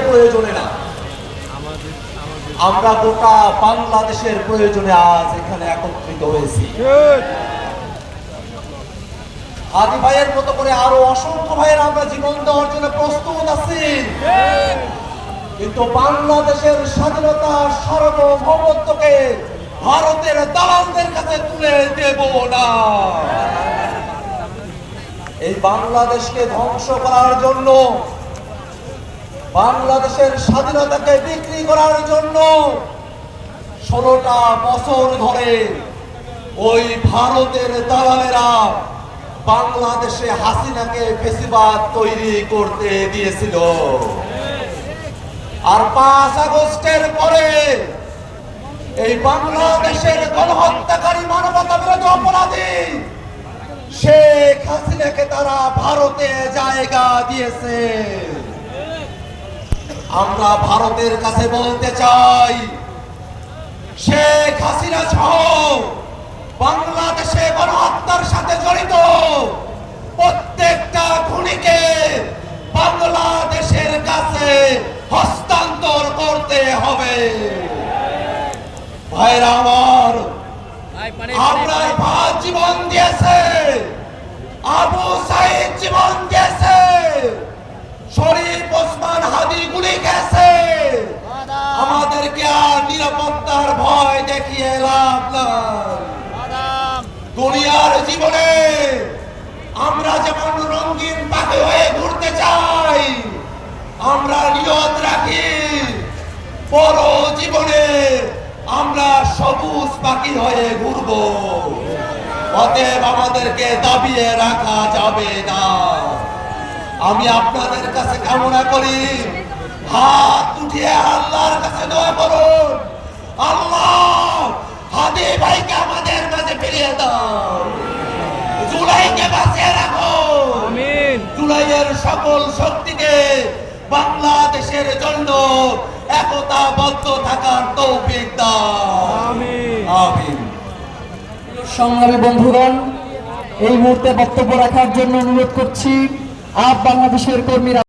প্রয়োজনে না, আমরা গোটা বাংলাদেশের প্রয়োজনে আজ এখানে একত্রিত হয়েছি। আদি ভাইয়ের মতো করে আরো অসংখ্য ভাইয়ের আমরা জীবন দেওয়ার জন্য প্রস্তুত আছি, কিন্তু বাংলাদেশের স্বাধীনতা সার্বভৌমত্বকে ভারতের দালালদের কাছে তুলে দেব না। এই বাংলাদেশকে ধ্বংস করার জন্য, বাংলাদেশের স্বাধীনতাকে বিক্রি করার জন্য 16টা বছর ধরে ওই ভারতের দালালেরা বাংলাদেশে হাসিনাকে ফেসিবাদ তৈরি করতে দিয়েছিল। আর 5 আগস্টের পরে এই বাংলাদেশের গণহত্যাকারী, মানবতা বিরোধী অপরাধী শেখ হাসিনাকে তারা ভারতে জায়গা দিয়েছে। আমরা ভারতের কাছে বলতে চাই, শেখ হাসিনা সহ বাংলাদেশে গণহত্যার সাথে জড়িত প্রত্যেকটা খুনিকে বাংলাদেশের কাছে হস্তান্তর করতে হবে। ভাইরা আমার, আপনার ভাই জীবন দিয়েছে, আবু সাইদ জীবন দিয়েছে, শরীফ ওসমান হাদি গুলি গেছে। আমাদেরকে আর নিরাপত্তার ভয় দেখিয়ে লাভ নাই। দুনিয়ার জীবনে আমরা যেমন রঙিন পাখি হয়ে ঘুরতে চাই, আমরা নিয়ত রাখি পর জীবনে আমরা সবুজ পাখি হয়ে ঘুরব। অতএব আমাদেরকে দাবিয়ে রাখা যাবে না। আমি আপনাদের কাছে কামনা করি, হাত উঠিয়ে আল্লাহর কাছে দোয়া করুন, আল্লাহ হাদি ভাইকে আমাদের মাঝে ফিরিয়ে দাও, জুলাইকে বাঁচিয়ে রাখো, আমিন। জুলাইয়ের সকল শক্তিকে বাংলাদেশের জন্য একতাবদ্ধ থাকার তৌফিক দাও, আমিন আমিন। সংগ্রামী বন্ধুগণ, এই মুহূর্তে বক্তব্য রাখার জন্য অনুরোধ করছি আপ বাংলাদেশের কর্মীরা।